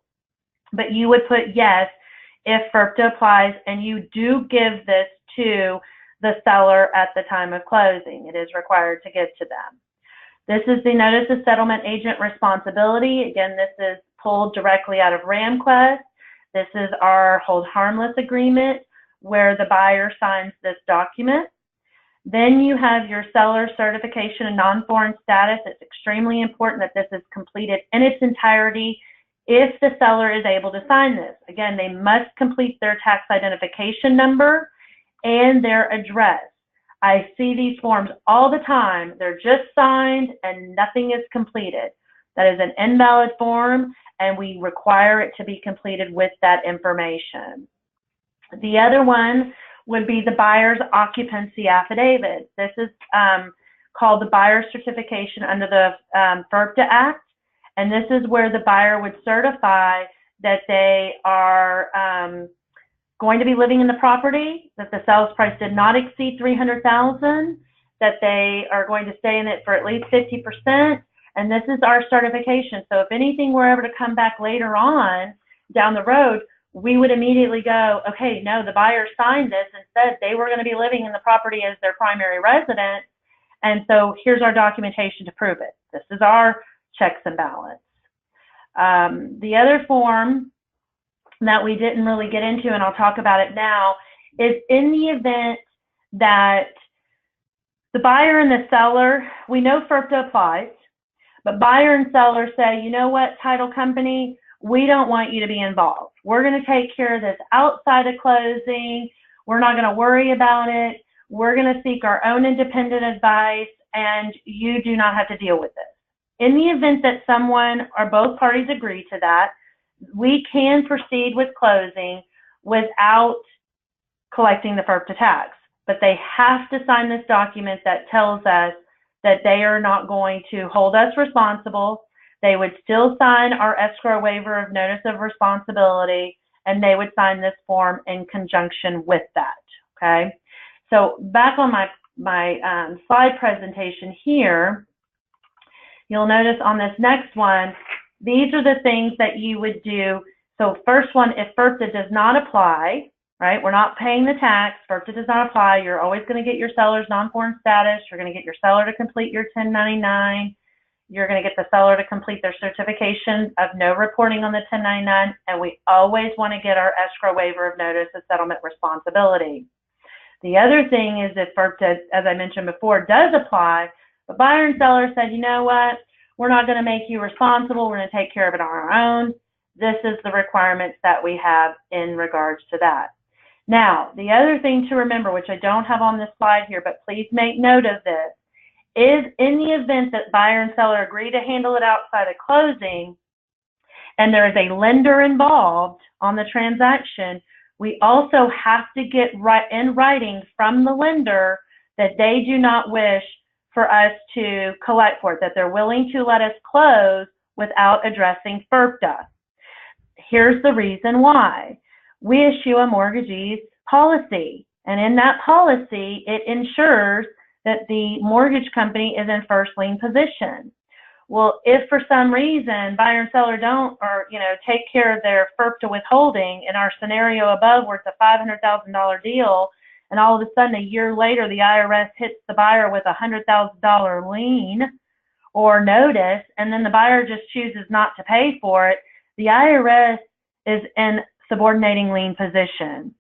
but you would put yes if FIRPTA applies, and you do give this to the seller at the time of closing. It is required to give to them. This is the Notice of Settlement Agent Responsibility. Again, this is pulled directly out of RamQuest. This is our Hold Harmless Agreement, where the buyer signs this document. Then you have your seller certification and non-foreign status. It's extremely important that this is completed in its entirety if the seller is able to sign this. Again, they must complete their tax identification number and their address. I see these forms all the time. They're just signed and nothing is completed. That is an invalid form, and we require it to be completed with that information. The other one would be the buyer's occupancy affidavit. This is called the buyer's certification under the FIRPTA Act, and this is where the buyer would certify that they are going to be living in the property, that the sales price did not exceed $300,000, that they are going to stay in it for at least 50%, and this is our certification. So if anything were ever to come back later on down the road, we would immediately go, okay, no, the buyer signed this and said they were going to be living in the property as their primary residence, and so here's our documentation to prove it. This is our checks and balance. The other form that we didn't really get into, and I'll talk about it now, is in the event that the buyer and the seller, we know FIRPTA applies, but buyer and seller say, you know what, title company, we don't want you to be involved. We're going to take care of this outside of closing. We're not going to worry about it. We're going to seek our own independent advice, and you do not have to deal with this. In the event that someone or both parties agree to that, we can proceed with closing without collecting the FIRPTA tax. But they have to sign this document that tells us that they are not going to hold us responsible. They would still sign our escrow waiver of notice of responsibility, and they would sign this form in conjunction with that, okay? So back on my slide presentation here, you'll notice on this next one, these are the things that you would do. So first one, if FIRPTA does not apply, right, we're not paying the tax, FIRPTA does not apply, you're always going to get your seller's non-foreign status, you're going to get your seller to complete your 1099, you're going to get the seller to complete their certification of no reporting on the 1099, and we always want to get our escrow waiver of notice of settlement responsibility. The other thing is if FIRPTA, as I mentioned before, does apply, but buyer and seller said, you know what, we're not going to make you responsible, we're going to take care of it on our own. This is the requirements that we have in regards to that. Now, the other thing to remember, which I don't have on this slide here, but please make note of this, is in the event that buyer and seller agree to handle it outside of closing, and there is a lender involved on the transaction, we also have to get in writing from the lender that they do not wish for us to collect for it, that they're willing to let us close without addressing FIRPTA. Here's the reason why. We issue a mortgagee's policy, and in that policy, it ensures that the mortgage company is in first lien position. Well, if for some reason buyer and seller don't, or take care of their FIRPTA withholding, in our scenario above where it's a $500,000 deal, and all of a sudden a year later the IRS hits the buyer with a $100,000 lien or notice, and then the buyer just chooses not to pay for it, the IRS is in subordinating lien position.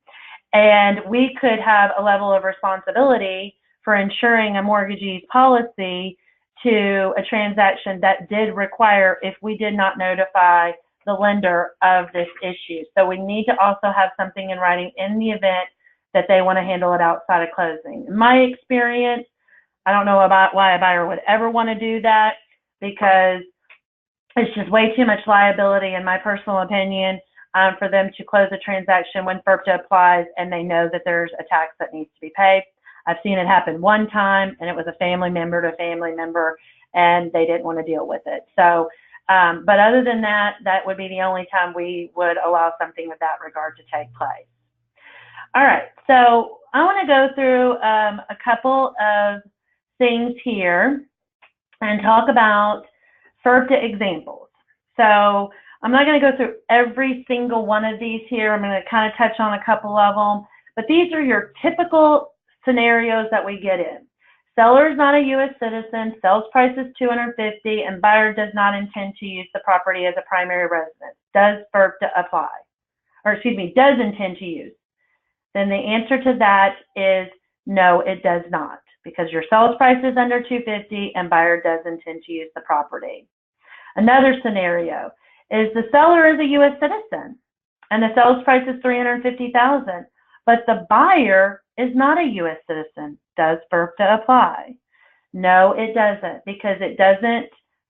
And we could have a level of responsibility for ensuring a mortgagee's policy to a transaction that did require, if we did not notify the lender of this issue. So we need to also have something in writing in the event that they want to handle it outside of closing. In my experience, I don't know about why a buyer would ever want to do that, because it's just way too much liability, in my personal opinion, for them to close a transaction when FIRPTA applies and they know that there's a tax that needs to be paid. I've seen it happen one time, and it was a family member to family member, and they didn't want to deal with it. So, but other than that, that would be the only time we would allow something of that regard to take place. All right, so I want to go through a couple of things here and talk about FIRPTA examples. So I'm not going to go through every single one of these here. I'm going to kind of touch on a couple of them, but these are your typical scenarios that we get in. Seller is not a U.S. citizen, sales price is $250, and buyer does not intend to use the property as a primary residence. Does FIRPTA apply? Or excuse me, does intend to use? Then the answer to that is no, it does not, because your sales price is under $250 and buyer does intend to use the property. Another scenario is the seller is a U.S. citizen and the sales price is $350,000, but the buyer is not a U.S. citizen. Does FIRPTA apply? No, it doesn't, because it doesn't,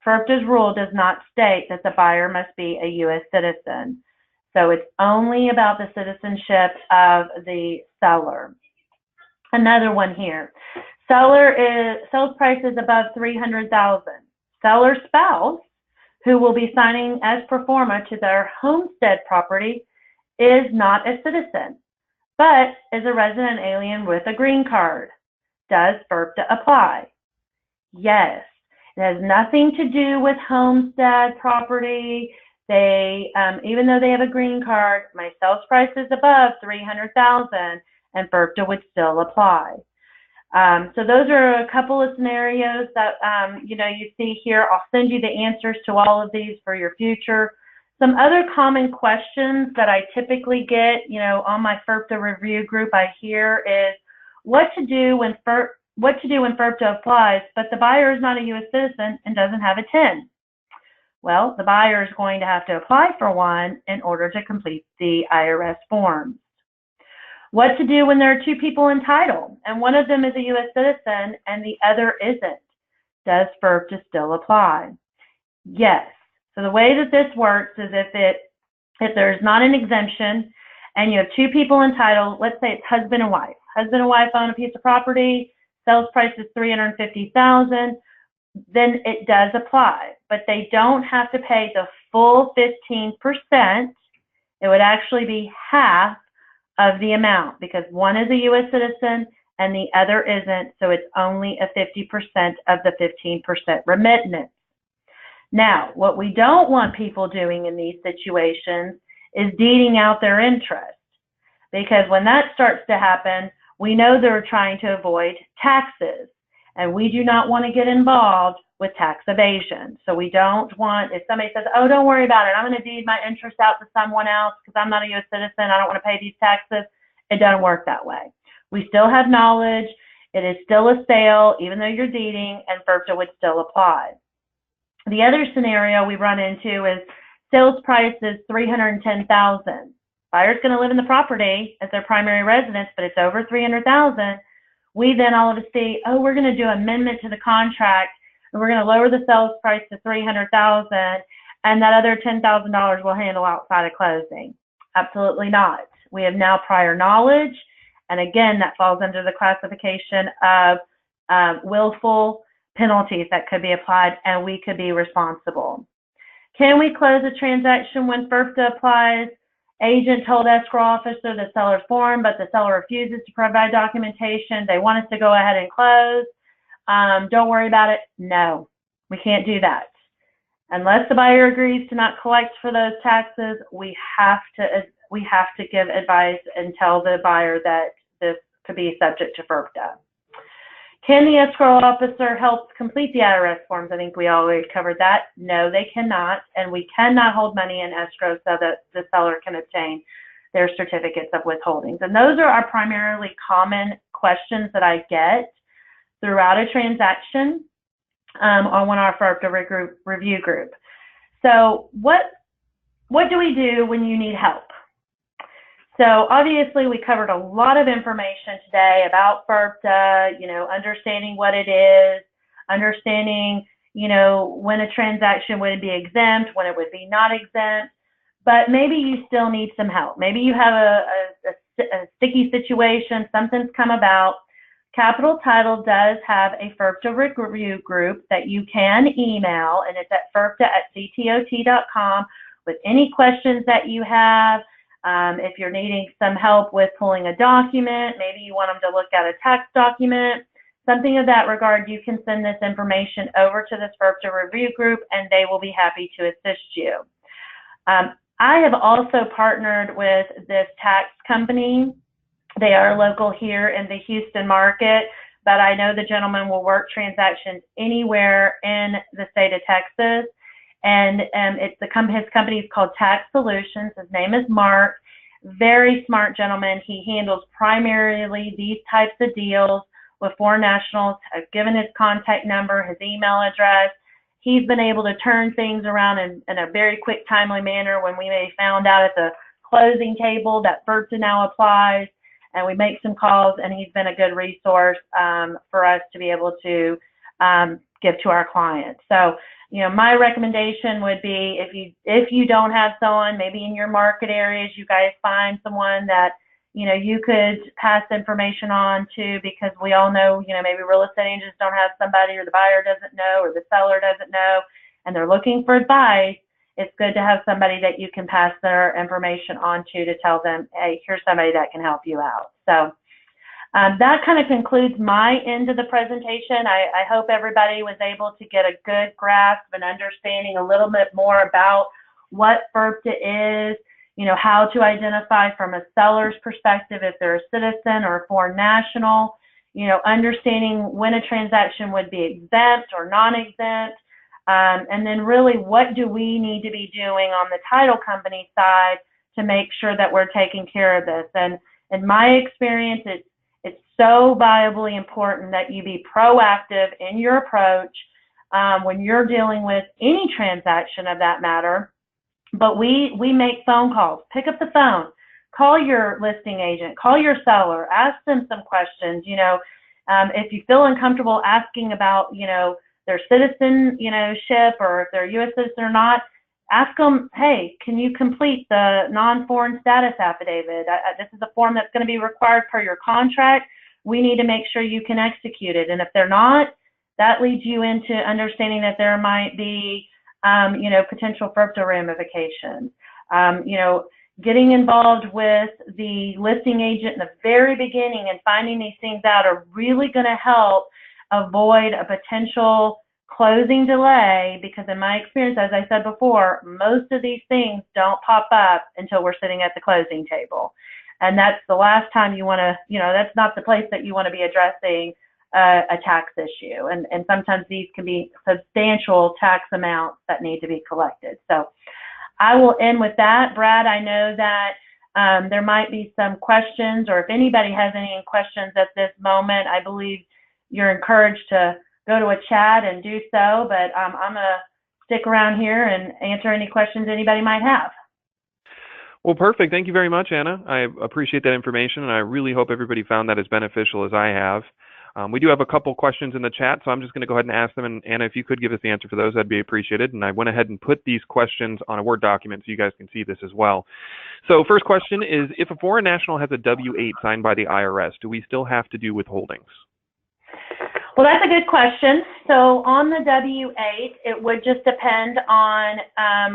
FIRPTA's rule does not state that the buyer must be a U.S. citizen. So it's only about the citizenship of the seller. Another one here. Sales price is above $300,000. Seller spouse, who will be signing as pro forma to their homestead property, is not a citizen, but is a resident alien with a green card. Does FIRPTA apply? Yes. It has nothing to do with homestead property. They, even though they have a green card, my sales price is above $300,000, and FIRPTA would still apply. So those are a couple of scenarios that you see here. I'll send you the answers to all of these for your future. Some other common questions that I typically get, on my FIRPTA review group I hear is what to do when FIRPTA applies, but the buyer is not a U.S. citizen and doesn't have a TIN. Well, the buyer is going to have to apply for one in order to complete the IRS forms. What to do when there are two people in title and one of them is a U.S. citizen and the other isn't? Does FIRPTA still apply? Yes. So the way that this works is if there's not an exemption and you have two people in title, let's say it's husband and wife. Husband and wife own a piece of property, sales price is $350,000, then it does apply. But they don't have to pay the full 15%. It would actually be half of the amount because one is a U.S. citizen and the other isn't, so it's only a 50% of the 15% remittance. Now, what we don't want people doing in these situations is deeding out their interest, because when that starts to happen, we know they're trying to avoid taxes, and we do not want to get involved with tax evasion. So we don't want, if somebody says, oh, don't worry about it, I'm going to deed my interest out to someone else because I'm not a U.S. citizen, I don't want to pay these taxes. It doesn't work that way. We still have knowledge. It is still a sale, even though you're deeding, and FIRPTA would still apply. The other scenario we run into is sales price is $310,000. Buyer's going to live in the property as their primary residence, but it's over $300,000. We then all of a sudden say, oh, we're going to do amendment to the contract, and we're going to lower the sales price to $300,000, and that other $10,000 we'll handle outside of closing. Absolutely not. We have now prior knowledge, and again, that falls under the classification of willful penalties that could be applied, and we could be responsible. Can we close a transaction when FIRPTA applies? Agent told escrow officer the seller's form, but the seller refuses to provide documentation. They want us to go ahead and close. Don't worry about it. No, we can't do that. Unless the buyer agrees to not collect for those taxes, we have to give advice and tell the buyer that this could be subject to FIRPTA. Can the escrow officer help complete the IRS forms? I think we already covered that. No, they cannot, and we cannot hold money in escrow so that the seller can obtain their certificates of withholdings. And those are our primarily common questions that I get throughout a transaction on one of our FIRPTA review group. So what do we do when you need help? So obviously we covered a lot of information today about FIRPTA, understanding what it is, understanding, when a transaction would be exempt, when it would be not exempt, but maybe you still need some help. Maybe you have a sticky situation, something's come about. Capital Title does have a FIRPTA review group that you can email, and it's at FIRPTA@ctot.com with any questions that you have. If you're needing some help with pulling a document, maybe you want them to look at a tax document, something of that regard, you can send this information over to this FIRPTA review group and they will be happy to assist you. I have also partnered with this tax company. They are local here in the Houston market, but I know the gentleman will work transactions anywhere in the state of Texas. And his company is called Tax Solutions. His name is Mark. Very smart gentleman. He handles primarily these types of deals with foreign nationals. I've given his contact number, his email address. He's been able to turn things around in a very quick, timely manner when we may found out at the closing table that FIRPTA now applies, and we make some calls, and he's been a good resource for us to be able to give to our clients. So, my recommendation would be if you don't have someone, maybe in your market areas, you guys find someone that, you could pass information on to, because we all know, maybe real estate agents don't have somebody, or the buyer doesn't know, or the seller doesn't know, and they're looking for advice. It's good to have somebody that you can pass their information on to tell them, hey, here's somebody that can help you out. So that kind of concludes my end of the presentation. I hope everybody was able to get a good grasp and understanding a little bit more about what FIRPTA is, how to identify from a seller's perspective if they're a citizen or a foreign national, understanding when a transaction would be exempt or non-exempt, and then really what do we need to be doing on the title company side to make sure that we're taking care of this. And in my experience, it's so viably important that you be proactive in your approach. when you're dealing with any transaction of that matter. But we make phone calls. Pick up the phone. Call your listing agent. Call your seller. Ask them some questions. If you feel uncomfortable asking about, their citizenship, or if they're a U.S. citizen or not, ask them, hey, can you complete the non-foreign status affidavit? This is a form that's going to be required per your contract. We need to make sure you can execute it. And if they're not, that leads you into understanding that there might be, potential FIRPTA ramifications. Getting involved with the listing agent in the very beginning and finding these things out are really going to help avoid a potential closing delay, because in my experience, as I said before, most of these things don't pop up until we're sitting at the closing table. And that's the last time you want to, that's not the place that you want to be addressing a tax issue. And sometimes these can be substantial tax amounts that need to be collected. So I will end with that. Brad, I know that there might be some questions, or if anybody has any questions at this moment, I believe you're encouraged to go to a chat and do so, but I'm going to stick around here and answer any questions anybody might have. Well, perfect. Thank you very much, Anna. I appreciate that information, and I really hope everybody found that as beneficial as I have. We do have a couple questions in the chat, so I'm just going to go ahead and ask them. And Anna, if you could give us the answer for those, that'd be appreciated. And I went ahead and put these questions on a Word document so you guys can see this as well. So first question is, if a foreign national has a W-8 signed by the IRS, do we still have to do withholdings? Well, that's a good question. So on the W-8, it would just depend on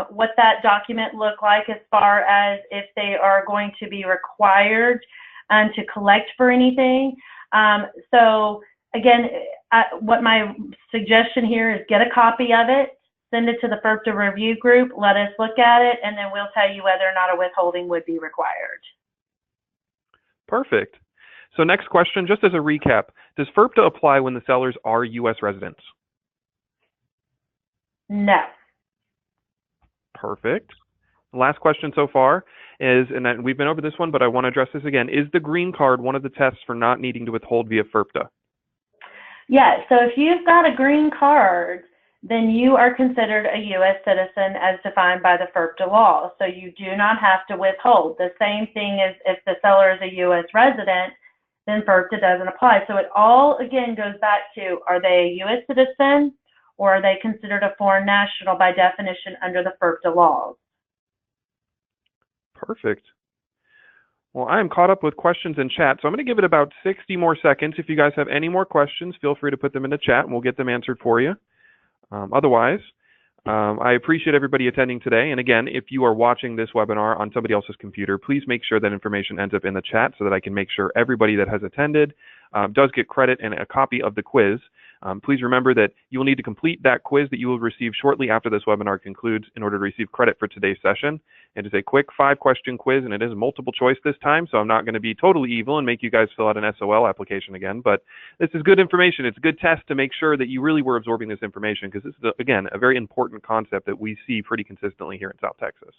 what that document looked like, as far as if they are going to be required to collect for anything. So again, what my suggestion here is, get a copy of it, send it to the FIRPTA review group, let us look at it, and then we'll tell you whether or not a withholding would be required. Perfect. So next question, just as a recap, does FIRPTA apply when the sellers are U.S. residents? No. Perfect. The last question so far is, and we've been over this one, but I want to address this again, is the green card one of the tests for not needing to withhold via FIRPTA? Yes. So if you've got a green card, then you are considered a U.S. citizen as defined by the FIRPTA law. So you do not have to withhold. The same thing as if the seller is a U.S. resident, then FIRPTA doesn't apply. So it all, again, goes back to, are they a U.S. citizen, or are they considered a foreign national by definition under the FIRPTA laws? Perfect. Well, I am caught up with questions in chat, so I'm going to give it about 60 more seconds. If you guys have any more questions, feel free to put them in the chat, and we'll get them answered for you. Otherwise, I appreciate everybody attending today. And again, if you are watching this webinar on somebody else's computer, please make sure that information ends up in the chat so that I can make sure everybody that has attended does get credit and a copy of the quiz. Please remember that you will need to complete that quiz that you will receive shortly after this webinar concludes in order to receive credit for today's session. It is a quick 5-question quiz, and it is multiple choice this time, so I'm not going to be totally evil and make you guys fill out an SOL application again, but this is good information. It's a good test to make sure that you really were absorbing this information, because this is, again, a very important concept that we see pretty consistently here in South Texas.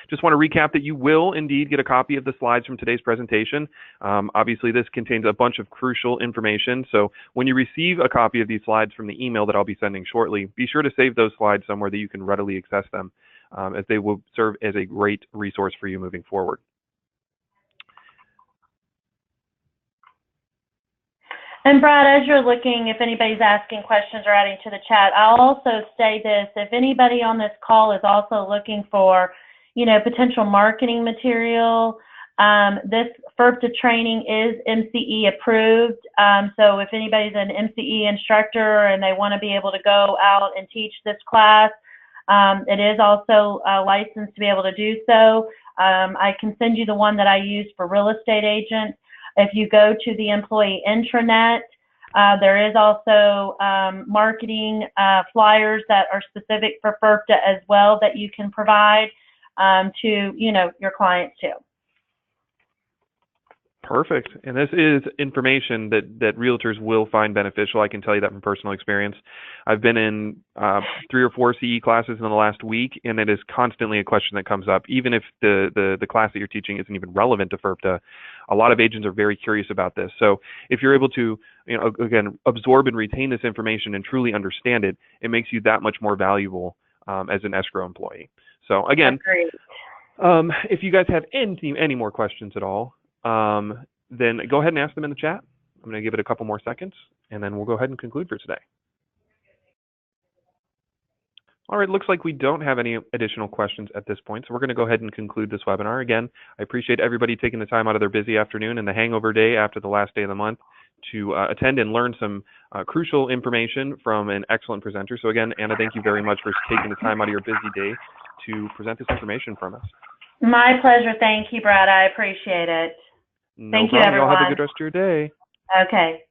Just want to recap that you will indeed get a copy of the slides from today's presentation. Obviously, this contains a bunch of crucial information, so when you receive a copy of these slides from the email that I'll be sending shortly, be sure to save those slides somewhere that you can readily access them, as they will serve as a great resource for you moving forward. And Brad, as you're looking, if anybody's asking questions or adding to the chat, I'll also say this: if anybody on this call is also looking for, potential marketing material, this FIRPTA training is MCE approved. So if anybody's an MCE instructor and they want to be able to go out and teach this class, it is also licensed to be able to do so. I can send you the one that I use for real estate agents. If you go to the employee intranet, there is also marketing flyers that are specific for FIRPTA as well that you can provide to your clients too. Perfect. And this is information that realtors will find beneficial. I can tell you that from personal experience. I've been in 3 or 4 CE classes in the last week, and it is constantly a question that comes up. Even if the class that you're teaching isn't even relevant to FIRPTA, a lot of agents are very curious about this. So if you're able to, again, absorb and retain this information and truly understand it, it makes you that much more valuable as an escrow employee. So again, if you guys have any more questions at all, then go ahead and ask them in the chat. I'm going to give it a couple more seconds, and then we'll go ahead and conclude for today. All right, looks like we don't have any additional questions at this point, so we're going to go ahead and conclude this webinar. Again, I appreciate everybody taking the time out of their busy afternoon and the hangover day after the last day of the month to attend and learn some crucial information from an excellent presenter. So again, Anna, thank you very much for taking the time out of your busy day to present this information from us. My pleasure. Thank you, Brad. I appreciate it. No Thank you, problem. everyone. Y'all have a good rest of your day. Okay.